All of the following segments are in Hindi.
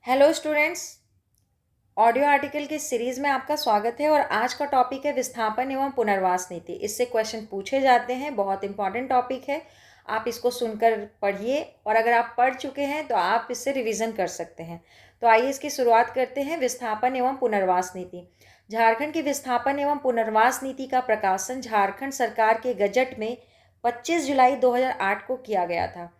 Hello students. ऑडियो आर्टिकल की सीरीज़ में आपका स्वागत है और आज का टॉपिक है विस्थापन एवं पुनर्वास नीति। इससे क्वेश्चन पूछे जाते हैं, बहुत इंपॉर्टेंट टॉपिक है। आप इसको सुनकर पढ़िए और अगर आप पढ़ चुके हैं तो आप इससे रिवीजन कर सकते हैं। तो आइए इसकी शुरुआत करते हैं। विस्थापन एवं पुनर्वास नीति। झारखंड की विस्थापन एवं पुनर्वास नीति का प्रकाशन झारखंड सरकार के गजट में 25 जुलाई 2008 को किया गया था।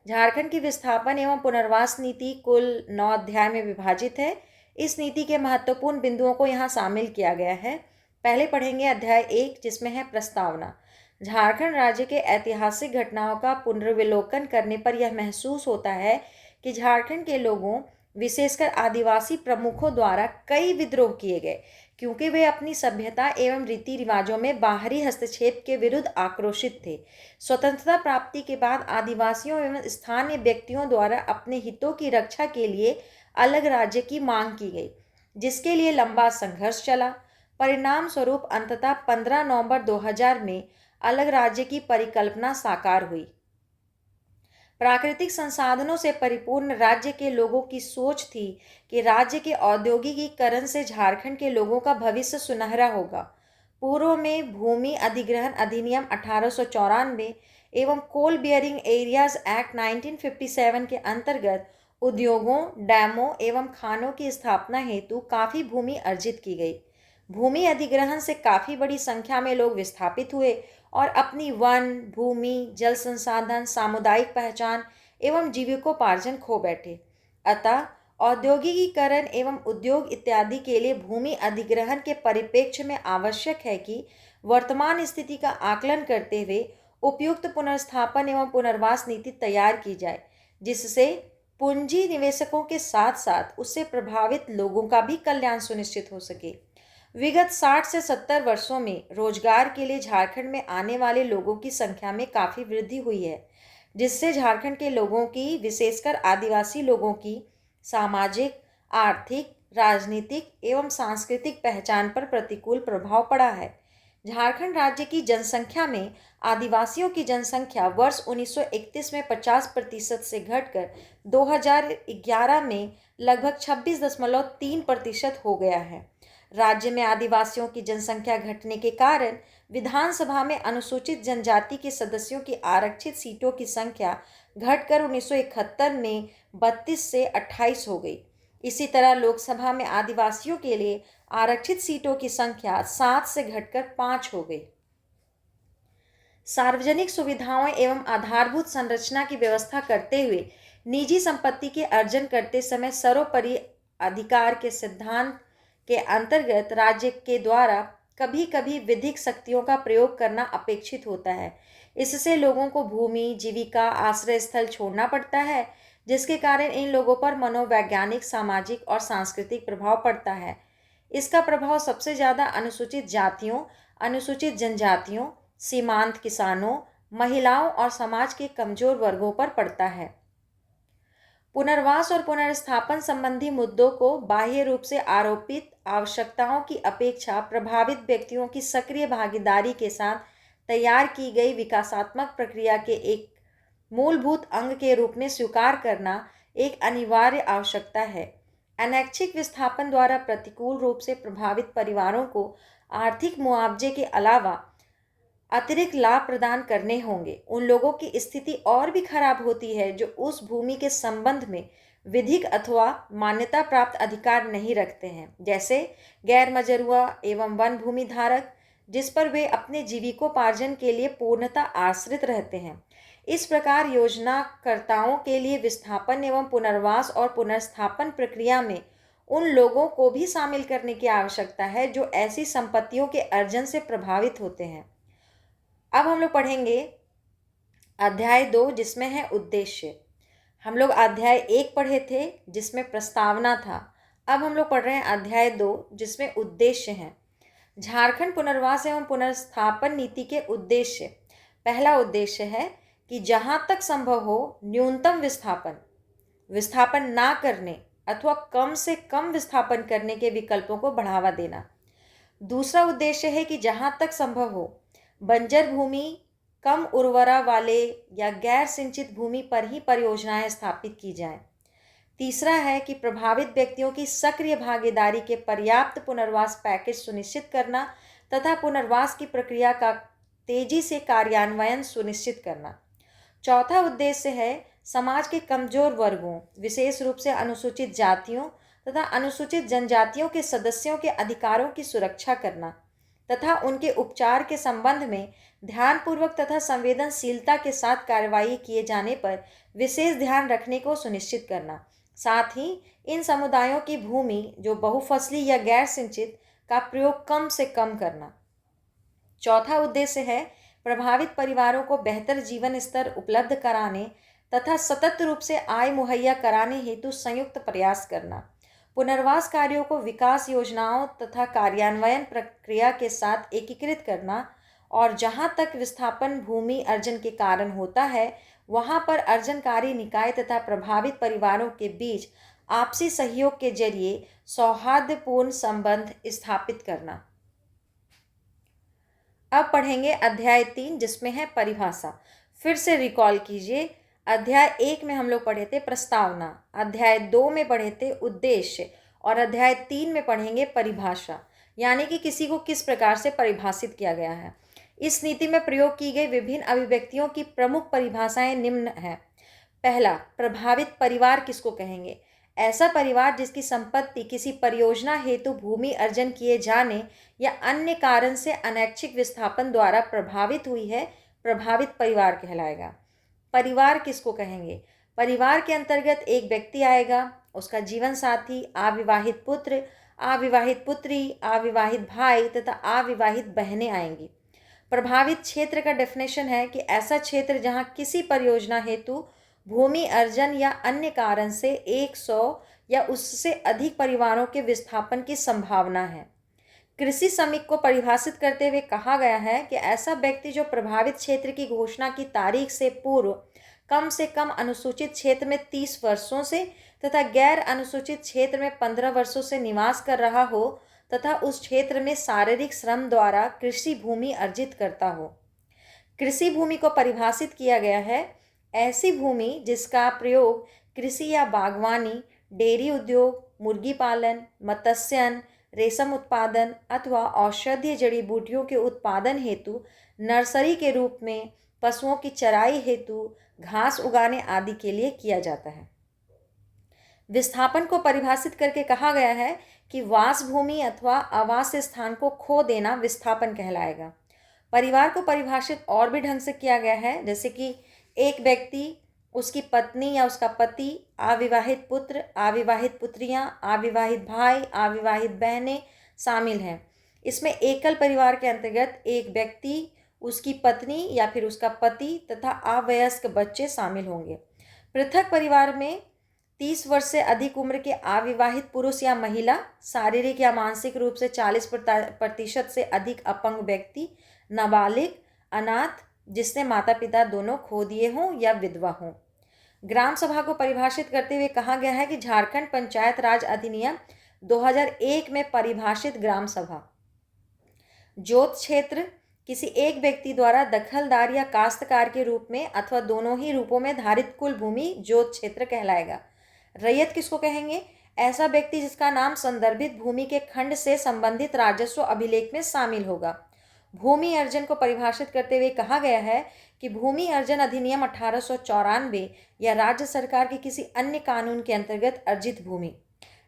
झारखंड की विस्थापन एवं पुनर्वास नीति कुल 9 अध्याय में विभाजित है। इस नीति के महत्वपूर्ण बिंदुओं को यहाँ शामिल किया गया है। पहले पढ़ेंगे अध्याय 1, जिसमें है प्रस्तावना। झारखंड राज्य के ऐतिहासिक घटनाओं का पुनर्विलोकन करने पर यह महसूस होता है कि झारखंड के लोगों, विशेषकर आदिवासी प्रमुखों द्वारा कई विद्रोह किए गए, क्योंकि वे अपनी सभ्यता एवं रीति रिवाजों में बाहरी हस्तक्षेप के विरुद्ध आक्रोशित थे। स्वतंत्रता प्राप्ति के बाद आदिवासियों एवं स्थानीय व्यक्तियों द्वारा अपने हितों की रक्षा के लिए अलग राज्य की मांग की गई, जिसके लिए लंबा संघर्ष चला। परिणाम स्वरूप अंततः 15 नवंबर 2000 में अलग राज्य की परिकल्पना साकार हुई। प्राकृतिक संसाधनों से परिपूर्ण राज्य के लोगों की सोच थी कि राज्य के औद्योगिकीकरण से झारखंड के लोगों का भविष्य सुनहरा होगा। पूर्व में भूमि अधिग्रहण अधिनियम 1894 एवं कोल बियरिंग एरियाज एक्ट 1957 के अंतर्गत उद्योगों, डैमों एवं खानों की स्थापना हेतु काफ़ी भूमि अर्जित की गई। भूमि अधिग्रहण से काफ़ी बड़ी संख्या में लोग विस्थापित हुए और अपनी वन, भूमि, जल संसाधन, सामुदायिक पहचान एवं जीविकोपार्जन खो बैठे। अतः औद्योगिकीकरण एवं उद्योग इत्यादि के लिए भूमि अधिग्रहण के परिप्रेक्ष्य में आवश्यक है कि वर्तमान स्थिति का आकलन करते हुए उपयुक्त पुनर्स्थापन एवं पुनर्वास नीति तैयार की जाए, जिससे पूंजी निवेशकों के साथ साथ उससे प्रभावित लोगों का भी कल्याण सुनिश्चित हो सके। विगत 60 से 70 वर्षों में रोजगार के लिए झारखंड में आने वाले लोगों की संख्या में काफ़ी वृद्धि हुई है, जिससे झारखंड के लोगों की, विशेषकर आदिवासी लोगों की सामाजिक, आर्थिक, राजनीतिक एवं सांस्कृतिक पहचान पर प्रतिकूल प्रभाव पड़ा है। झारखंड राज्य की जनसंख्या में आदिवासियों की जनसंख्या वर्ष 1931 में 50% से घटकर 2011 में लगभग 26.3% हो गया है। राज्य में आदिवासियों की जनसंख्या घटने के कारण विधानसभा में अनुसूचित जनजाति के सदस्यों की आरक्षित सीटों की संख्या घटकर 1971 में 32 से 28 हो गई। इसी तरह लोकसभा में आदिवासियों के लिए आरक्षित सीटों की संख्या 7 से घटकर 5 हो गई। सार्वजनिक सुविधाओं एवं आधारभूत संरचना की व्यवस्था करते हुए निजी संपत्ति के अर्जन करते समय सर्वोपरि अधिकार के सिद्धांत के अंतर्गत राज्य के द्वारा कभी कभी विधिक शक्तियों का प्रयोग करना अपेक्षित होता है। इससे लोगों को भूमि, जीविका, आश्रय स्थल छोड़ना पड़ता है, जिसके कारण इन लोगों पर मनोवैज्ञानिक, सामाजिक और सांस्कृतिक प्रभाव पड़ता है। इसका प्रभाव सबसे ज़्यादा अनुसूचित जातियों, अनुसूचित जनजातियों, सीमांत किसानों, महिलाओं और समाज के कमजोर वर्गों पर पड़ता है। पुनर्वास और पुनर्स्थापन संबंधी मुद्दों को बाह्य रूप से आरोपित आवश्यकताओं की अपेक्षा प्रभावित व्यक्तियों की सक्रिय भागीदारी के साथ तैयार की गई विकासात्मक प्रक्रिया के एक मूलभूत अंग के रूप में स्वीकार करना एक अनिवार्य आवश्यकता है। अनैच्छिक विस्थापन द्वारा प्रतिकूल रूप से प्रभावित परिवारों को आर्थिक मुआवजे के अलावा अतिरिक्त लाभ प्रदान करने होंगे। उन लोगों की स्थिति और भी खराब होती है जो उस भूमि के संबंध में विधिक अथवा मान्यता प्राप्त अधिकार नहीं रखते हैं, जैसे गैर मजरूआ एवं वन भूमि धारक, जिस पर वे अपने जीविकोपार्जन के लिए पूर्णतः आश्रित रहते हैं। इस प्रकार योजनाकर्ताओं के लिए विस्थापन एवं पुनर्वास और पुनर्स्थापन प्रक्रिया में उन लोगों को भी शामिल करने की आवश्यकता है जो ऐसी संपत्तियों के अर्जन से प्रभावित होते हैं। अब हम लोग पढ़ेंगे अध्याय 2, जिसमें है उद्देश्य। हम लोग अध्याय 1 पढ़े थे जिसमें प्रस्तावना था। अब हम लोग पढ़ रहे हैं अध्याय 2, जिसमें उद्देश्य हैं। झारखंड पुनर्वास एवं पुनर्स्थापन नीति के उद्देश्य। पहला उद्देश्य है कि जहां तक संभव हो न्यूनतम विस्थापन ना करने अथवा कम से कम विस्थापन करने के विकल्पों को बढ़ावा देना। दूसरा उद्देश्य है कि जहां तक संभव हो बंजर भूमि, कम उर्वरा वाले या गैर सिंचित भूमि पर ही परियोजनाएं स्थापित की जाएं। तीसरा है कि प्रभावित व्यक्तियों की सक्रिय भागीदारी के पर्याप्त पुनर्वास पैकेज सुनिश्चित करना तथा पुनर्वास की प्रक्रिया का तेजी से कार्यान्वयन सुनिश्चित करना। चौथा उद्देश्य है समाज के कमजोर वर्गों, विशेष रूप से अनुसूचित जातियों तथा अनुसूचित जनजातियों के सदस्यों के अधिकारों की सुरक्षा करना तथा उनके उपचार के संबंध में ध्यानपूर्वक तथा संवेदनशीलता के साथ कार्रवाई किए जाने पर विशेष ध्यान रखने को सुनिश्चित करना। साथ ही इन समुदायों की भूमि जो बहुफसली या गैर सिंचित का प्रयोग कम से कम करना। चौथा उद्देश्य है प्रभावित परिवारों को बेहतर जीवन स्तर उपलब्ध कराने तथा सतत रूप से आय मुहैया कराने हेतु संयुक्त प्रयास करना। पुनर्वास कार्यों को विकास योजनाओं तथा कार्यान्वयन प्रक्रिया के साथ एकीकृत करना और जहां तक विस्थापन भूमि अर्जन के कारण होता है वहां पर अर्जनकारी निकाय तथा प्रभावित परिवारों के बीच आपसी सहयोग के जरिए सौहार्दपूर्ण संबंध स्थापित करना। अब पढ़ेंगे अध्याय 3 जिसमें है परिभाषा। फिर से रिकॉल कीजिए, अध्याय 1 में हम लोग पढ़े थे प्रस्तावना, अध्याय 2 में पढ़े थे उद्देश्य और अध्याय 3 में पढ़ेंगे परिभाषा, यानी कि किसी को किस प्रकार से परिभाषित किया गया है। इस नीति में प्रयोग की गई विभिन्न अभिव्यक्तियों की प्रमुख परिभाषाएं निम्न हैं। पहला, प्रभावित परिवार किसको कहेंगे? ऐसा परिवार जिसकी संपत्ति किसी परियोजना हेतु भूमि अर्जन किए जाने या अन्य कारण से अनैच्छिक विस्थापन द्वारा प्रभावित हुई है, प्रभावित परिवार कहलाएगा। परिवार किसको कहेंगे? परिवार के अंतर्गत एक व्यक्ति आएगा, उसका जीवन साथी, अविवाहित पुत्र, अविवाहित पुत्री, अविवाहित भाई तथा अविवाहित बहनें आएंगी। प्रभावित क्षेत्र का डेफिनेशन है कि ऐसा क्षेत्र जहां किसी परियोजना हेतु भूमि अर्जन या अन्य कारण से 100 या उससे अधिक परिवारों के विस्थापन की संभावना है। कृषि श्रमिक को परिभाषित करते हुए कहा गया है कि ऐसा व्यक्ति जो प्रभावित क्षेत्र की घोषणा की तारीख से पूर्व कम से कम अनुसूचित क्षेत्र में 30 वर्षों से तथा गैर अनुसूचित क्षेत्र में 15 वर्षों से निवास कर रहा हो तथा उस क्षेत्र में शारीरिक श्रम द्वारा कृषि भूमि अर्जित करता हो। कृषि भूमि को परिभाषित किया गया है ऐसी भूमि जिसका प्रयोग कृषि या बागवानी, डेयरी उद्योग, मुर्गी पालन, मत्स्यन, रेशम उत्पादन अथवा औषधीय जड़ी बूटियों के उत्पादन हेतु, नर्सरी के रूप में, पशुओं की चराई हेतु, घास उगाने आदि के लिए किया जाता है। विस्थापन को परिभाषित करके कहा गया है कि वास भूमि अथवा आवास स्थान को खो देना विस्थापन कहलाएगा। परिवार को परिभाषित और भी ढंग से किया गया है, जैसे कि एक व्यक्ति, उसकी पत्नी या उसका पति, अविवाहित पुत्र, अविवाहित पुत्रियां, अविवाहित भाई, अविवाहित बहनें शामिल हैं। इसमें एकल परिवार के अंतर्गत एक व्यक्ति, उसकी पत्नी या फिर उसका पति तथा अवयस्क बच्चे शामिल होंगे। पृथक परिवार में 30 वर्ष से अधिक उम्र के अविवाहित पुरुष या महिला, शारीरिक या मानसिक रूप से 40% से अधिक अपंग व्यक्ति, नाबालिग, अनाथ जिसने माता पिता दोनों खो दिए हों या विधवा हों। ग्राम सभा को परिभाषित करते हुए कहा गया है कि झारखंड पंचायत राज अधिनियम 2001 में परिभाषित ग्राम सभा जोत क्षेत्र किसी एक व्यक्ति द्वारा दखलदार या काश्तकार के रूप में अथवा दोनों ही रूपों में धारित कुल भूमि जोत क्षेत्र कहलाएगा। रैयत किसको कहेंगे? ऐसा व्यक्ति जिसका नाम संदर्भित भूमि के खंड से संबंधित राजस्व अभिलेख में शामिल होगा। भूमि अर्जन को परिभाषित करते हुए कहा गया है कि भूमि अर्जन अधिनियम 1894 या राज्य सरकार के किसी अन्य कानून के अंतर्गत अर्जित भूमि।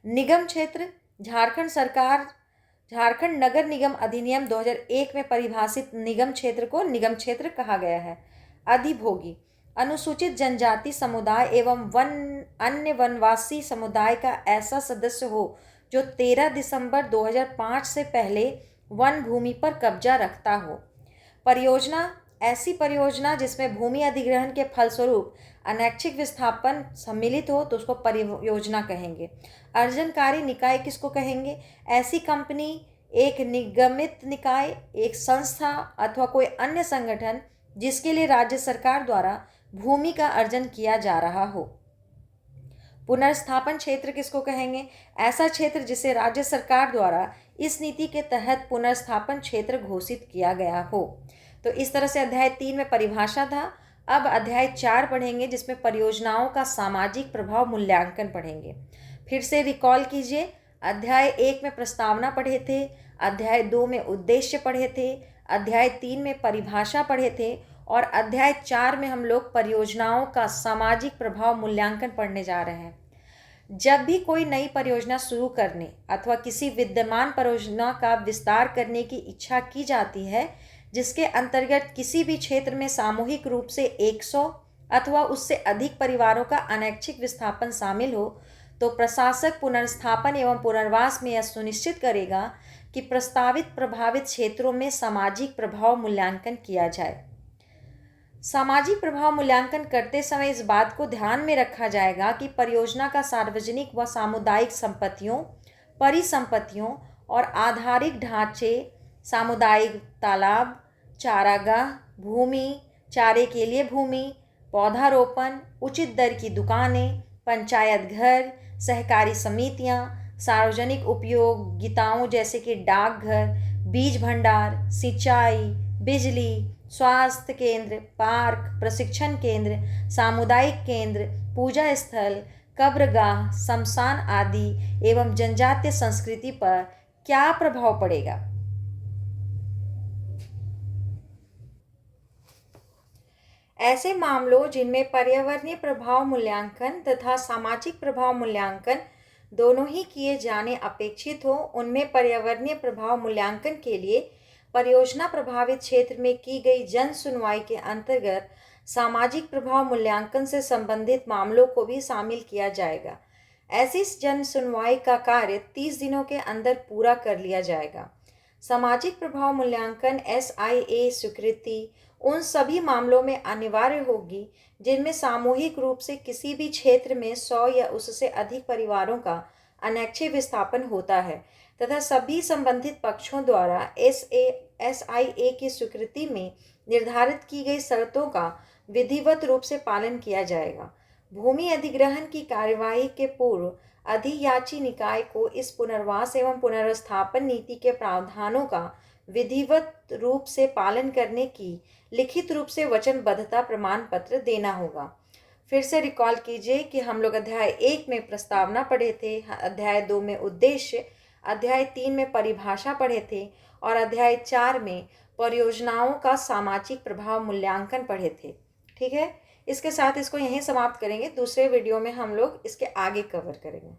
निगम क्षेत्र झारखंड नगर निगम अधिनियम 2001 में परिभाषित निगम क्षेत्र को निगम क्षेत्र कहा गया है। अधिभोगी अनुसूचित जनजाति समुदाय एवं अन्य वनवासी समुदाय का ऐसा सदस्य हो जो 13 दिसंबर 2005 से पहले वन भूमि पर कब्जा रखता हो। परियोजना ऐसी परियोजना जिसमें भूमि अधिग्रहण के फलस्वरूप अनैच्छिक विस्थापन सम्मिलित हो तो उसको परियोजना कहेंगे। अर्जनकारी निकाय किसको कहेंगे? ऐसी कंपनी, एक निगमित निकाय, एक संस्था अथवा कोई अन्य संगठन जिसके लिए राज्य सरकार द्वारा भूमि का अर्जन किया जा रहा हो। पुनर्स्थापन क्षेत्र किसको कहेंगे? ऐसा क्षेत्र जिसे राज्य सरकार द्वारा इस नीति के तहत पुनर्स्थापन क्षेत्र घोषित किया गया हो। तो इस तरह से अध्याय 3 में परिभाषा था। अब अध्याय 4 पढ़ेंगे, जिसमें परियोजनाओं का सामाजिक प्रभाव मूल्यांकन पढ़ेंगे। फिर से रिकॉल कीजिए, अध्याय 1 में प्रस्तावना पढ़े थे, अध्याय 2 में उद्देश्य पढ़े थे, अध्याय 3 में परिभाषा पढ़े थे और अध्याय 4 में हम लोग परियोजनाओं का सामाजिक प्रभाव मूल्यांकन पढ़ने जा रहे हैं। जब भी कोई नई परियोजना शुरू करने अथवा किसी विद्यमान परियोजना का विस्तार करने की इच्छा की जाती है, जिसके अंतर्गत किसी भी क्षेत्र में सामूहिक रूप से 100 अथवा उससे अधिक परिवारों का अनैच्छिक विस्थापन शामिल हो, तो प्रशासक पुनर्स्थापन एवं पुनर्वास में यह सुनिश्चित करेगा कि प्रस्तावित प्रभावित क्षेत्रों में सामाजिक प्रभाव मूल्यांकन किया जाए। सामाजिक प्रभाव मूल्यांकन करते समय इस बात को ध्यान में रखा जाएगा कि परियोजना का सार्वजनिक व सामुदायिक संपत्तियों, परिसंपत्तियों और आधारिक ढांचे, सामुदायिक तालाब, चारागाह, भूमि, चारे के लिए भूमि, पौधारोपण, उचित दर की दुकानें, पंचायत घर, सहकारी समितियां, सार्वजनिक उपयोगिताओं जैसे कि डाकघर, बीज भंडार, सिंचाई, बिजली, स्वास्थ्य केंद्र, पार्क, प्रशिक्षण केंद्र, सामुदायिक केंद्र, पूजा स्थल, कब्रगाह, शमशान आदि एवं जनजातीय संस्कृति पर क्या प्रभाव पड़ेगा। ऐसे मामलों जिनमें पर्यावरणीय प्रभाव मूल्यांकन तथा सामाजिक प्रभाव मूल्यांकन दोनों ही किए जाने अपेक्षित हो, उनमें पर्यावरणीय प्रभाव मूल्यांकन के लिए परियोजना प्रभावित क्षेत्र में की गई जन सुनवाई के अंतर्गत सामाजिक प्रभाव मूल्यांकन से संबंधित मामलों को भी शामिल किया जाएगा। ऐसी जन सुनवाई का कार्य 30 दिनों के अंदर पूरा कर लिया जाएगा। सामाजिक प्रभाव मूल्यांकन SIA स्वीकृति उन सभी मामलों में अनिवार्य होगी जिनमें सामूहिक रूप से किसी भी क्षेत्र में 100 या उससे अधिक परिवारों का अनैच्छिक विस्थापन होता है तथा सभी संबंधित पक्षों द्वारा SIA की स्वीकृति में निर्धारित की गई शर्तों का विधिवत रूप से पालन किया जाएगा। भूमि अधिग्रहण की कार्यवाही के पूर्व अधियाची निकाय को इस पुनर्वास एवं पुनर्स्थापन नीति के प्रावधानों का विधिवत रूप से पालन करने की लिखित रूप से वचनबद्धता प्रमाण पत्र देना होगा। फिर से रिकॉल कीजिए कि हम लोग अध्याय 1 में प्रस्तावना पढ़े थे, अध्याय 2 में उद्देश्य, अध्याय 3 में परिभाषा पढ़े थे और अध्याय 4 में परियोजनाओं का सामाजिक प्रभाव मूल्यांकन पढ़े थे। ठीक है, इसके साथ इसको यहीं समाप्त करेंगे। दूसरे वीडियो में हम लोग इसके आगे कवर करेंगे।